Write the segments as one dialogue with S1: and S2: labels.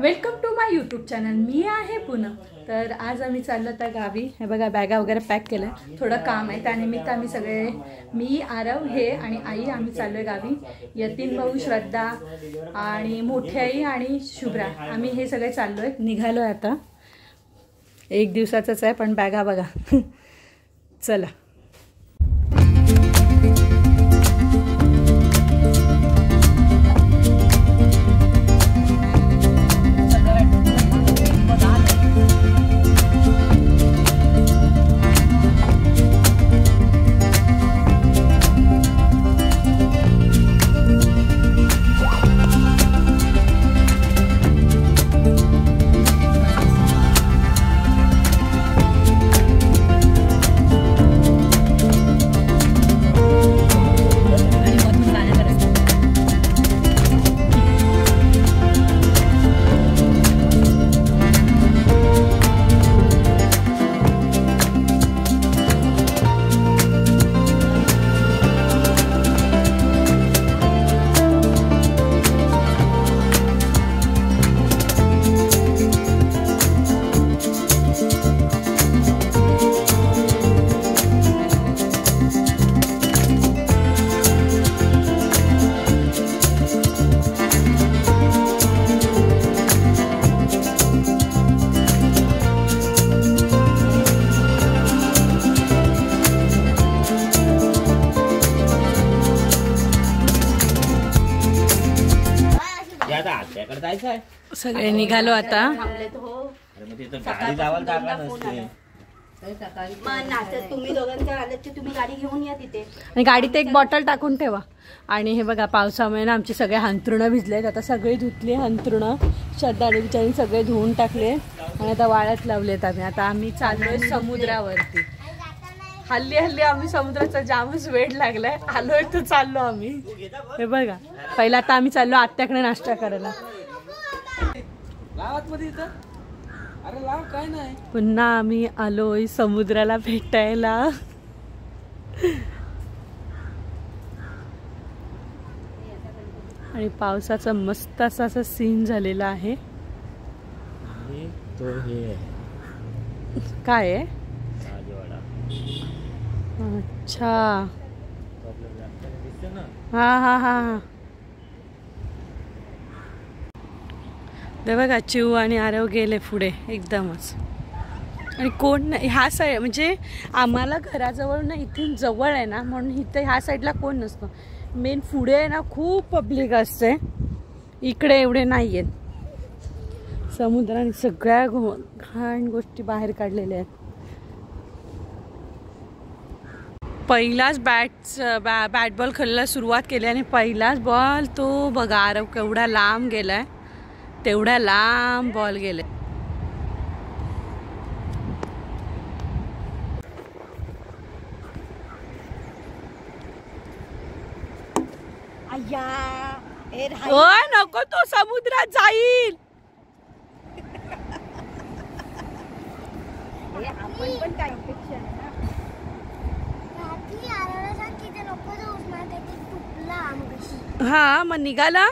S1: Welcome to my YouTube channel. मी आहे पूनम. तर आज आम्ही चाललो त्या गावी. हे बघा बॅगा वगैरे पॅक केल्या. थोडं काम आहे त्यानिमित्त आम्ही सगळे मी आरव हे आणि आई आम्ही चाललोय गावी. यतीन भाऊ श्रद्धा आणि मोठी आई आणि शुभ्रा आम्ही हे सगळे चाललोय. निघालोय आता. एक दिवसाचंच आहे पण बॅगा बघा. चला. सगळे निघालो आता.
S2: तुम्ही दोघांच्या आलात तुम्ही गाडी घेऊन या तिथे
S1: आणि गाडीत एक बॉटल टाकून ठेवा. आणि हे बघा पावसामुळे ना आमचे सगळे अंथरुणं भिजलेत. आता सगळे धुतले अंथरुणं. श्रद्धा आणि बिचारी सगळे धुवून टाकले आणि आता वाळत लावलेत आम्ही. आता आम्ही चाललोय समुद्रावरती. हल्ली आम्ही समुद्राचा जामच वेळ लागलाय. आलोय तर चाललो आम्ही. हे बघा पहिला आता आम्ही चाललो आत्याकडे नाश्ता करायला. पुन्हा आम्ही आलोय समुद्राला भेटायला. आणि पावसाचा मस्त असा सीन झालेला आहे. काय आहे? अच्छा हा हा हा. ते बघा चिऊ आणि आरव गेले पुढे एकदमच. आणि कोण नाही ह्या साईड म्हणजे आम्हाला घराजवळ ना इथून जवळ आहे ना म्हणून इथं ह्या साईडला कोण नसतं. मेन पुढे आहे ना खूप पब्लिक असते. इकडे एवढे नाही आहेत. समुद्राने सगळ्या घाण गोष्टी बाहेर काढलेल्या आहेत. पहिलाच बॅट बॉल खेळायला सुरुवात केली आणि पहिलाच बॉल तो बघा आरव केवढा लांब गेलाय. तेवढा लांब बॉल गेले. ओ नको तो समुद्रात जाईल.
S2: आपण पण काय अपेक्षा
S1: हा मग निघाला.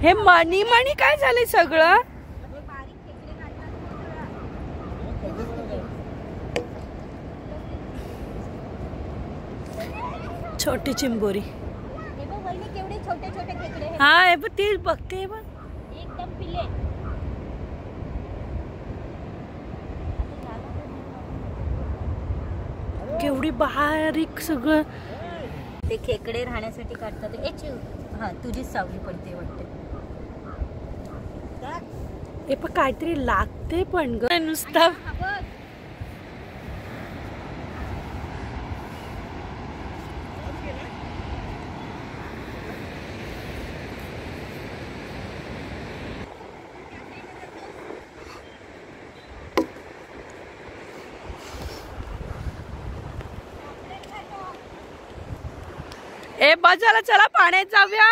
S1: हे मणी काय झाले सगळं. छोटी चिंबोरी. हा हे बघ ते बघते बघ
S2: एकदम पिले.
S1: केवढी बारीक सगळं.
S2: ते खेकडे राहण्यासाठी काढतात. हा तुझीच सावली पडते वाटते.
S1: हे पण काहीतरी लागते पण ग नुसता. ए बजाला चला पाण्यात जाऊया.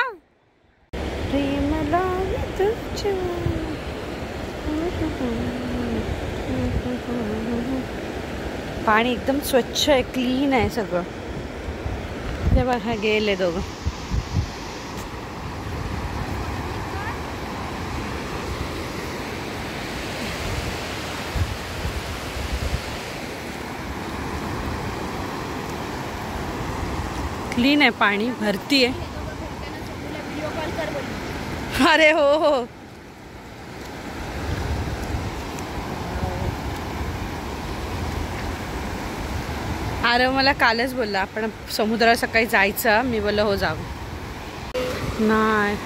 S1: पाणी एकदम स्वच्छ आहे, क्लीन आहे सगळं. हे बघा गेले दोघं. क्लीन आहे पाणी, भरती आहे. अरे हो हो. अरे मला कालच बोलला आपण समुद्रावर सकाळी जायचं. मी बोललो हो जाऊ. नाही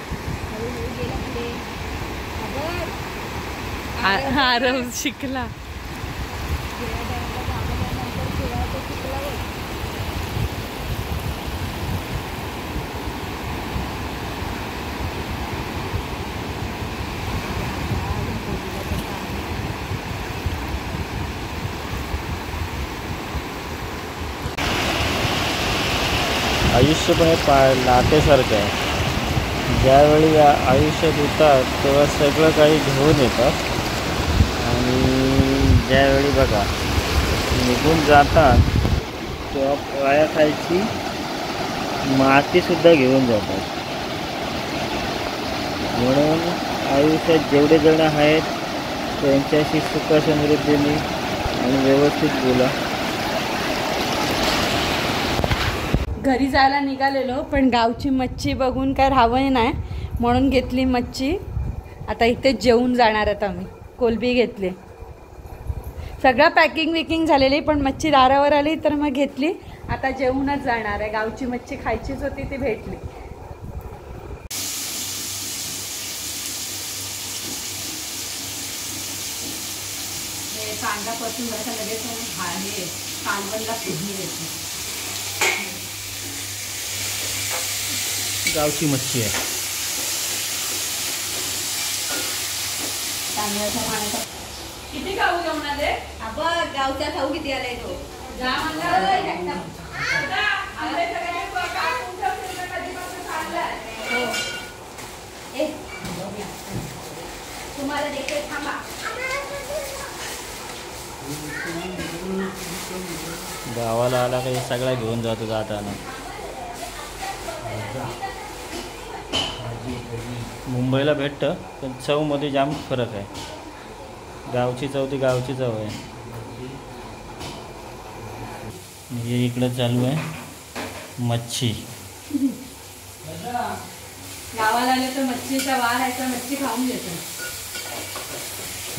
S1: आरव शिकला.
S3: आयुष्य पण लाटेसारखं आहे. ज्यावेळी आयुष्यात येतात तेव्हा सगळं काही घेऊन येतात आणि ज्यावेळी बघा निघून जातात तेव्हा पायाखालची मातीसुद्धा घेऊन जातात. म्हणून आयुष्यात जेवढे जण आहेत त्यांच्याशी सुख समृद्धीने आणि व्यवस्थित बोला.
S1: घरी जायला निघालेलो पण गावची मच्छी बघून काय राहावं नाही म्हणून घेतली मच्छी. आता इथे जेवून जाणार आहेत आम्ही. कोलबी घेतली. सगळं पॅकिंग विकिंग झालेली पण मच्छी दारावर आली तर मग घेतली. आता जेवूनच जाणार आहे. गावची मच्छी खायचीच होती ती भेटली. कांदा परतून लगेच हे कालवणला फोडणी देते.
S3: गावची मच्छी आहे.
S1: तांदळाच्या पाण्याचा किती खाऊ घेऊन आले?
S2: आपण गावचा खाऊ किती आलाय तो?
S1: जा म्हणलं.
S2: तुम्हाला देखील थांबा.
S3: गावाला आला काही सगळा घेऊन जातो जाताना. मुंबईला भेटतं पण चवमध्ये जाम फरक आहे. गावची चव ती गावची चव आहे. हे इकडं चालू आहे मच्छी.
S1: गावाला आले तर मच्छीचा वार आहे तर मच्छी खाऊन घेतो.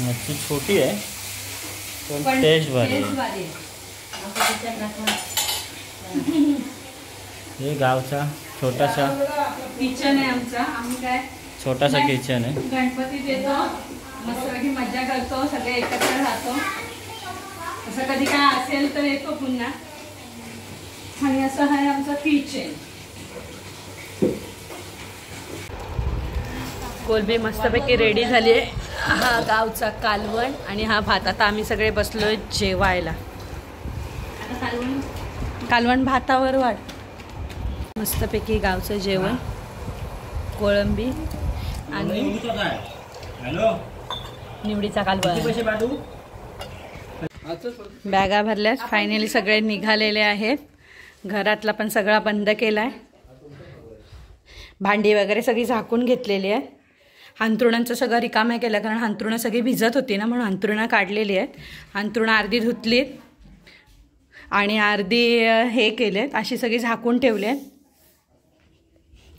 S3: मच्छी छोटी आहे पण टेस्ट भारी आहे. हे गावचा छोटासा
S1: किचन आहे आमचा. आम्ही काय
S3: छोटासा किचन आहे.
S1: गणपतीत येतो मस्तपैकी मजा करतो सगळे एकत्र राहतो. असं कधी काय असेल तर येतो पुन्हा. आणि असं आहे आमचं किचन. कोलबी मस्तपैकी रेडी झाली आहे. हा गावचा कालवण आणि हा भात. आता आम्ही सगळे बसलोय जेवायला. कालवण भातावर वाढ. मस्तपैकी गावचं जेवण, कोळंबी आणि निवडीचा कालवण. बॅगा भरल्यात. फायनली सगळे निघालेले आहेत. घरातला पण सगळा बंद केला आहे. भांडी वगैरे सगळी झाकून घेतलेली आहेत. अंथरुणांचं सगळं रिकाम्या केलं कारण अंथरुणं सगळी भिजत होती ना म्हणून अंथरुणं काढलेली आहेत. अंथरुणं अर्धी धुतलीत आणि अर्धी हे केलेत. अशी सगळी झाकून ठेवली आहेत.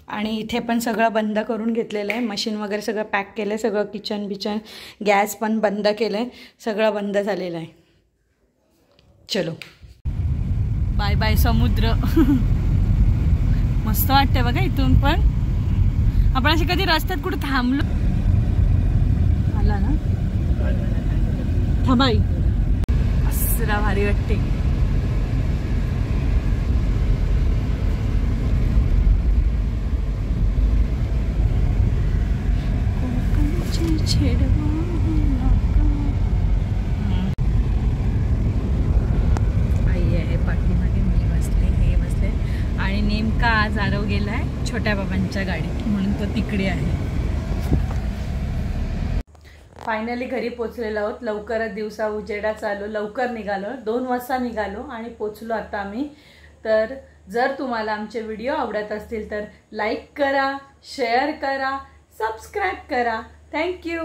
S1: आणि इथे पण सगळं बंद करून घेतलेलं आहे. मशीन वगैरे सगळं पॅक केलं आहे. सगळं किचन बिचन गॅस पण बंद केलं आहे. सगळं बंद झालेलं आहे. चलो बाय बाय समुद्र. मस्त वाटतं बघा इथून पण. आपण अशी कधी रस्त्यात कुठे थांबलो आला ना थांबाई असरा भारी वाटते. आई आहे पाठीमागे, मी बसले, हे बसले आणि नेमका आज आरव गेलाय छोट्या बाबांच्या गाडीत म्हणून तो तिकडे आहे. फायनली घरी पोचलेलो आहोत. लवकरच दिवसा उजेडा चालू. लवकर निघालो. 2 वाजता निघालो आणि पोचलो आता आम्ही. तर जर तुम्हाला आमचे व्हिडिओ आवडत असतील तर लाईक करा, शेअर करा, सबस्क्राईब करा. थँक्यू.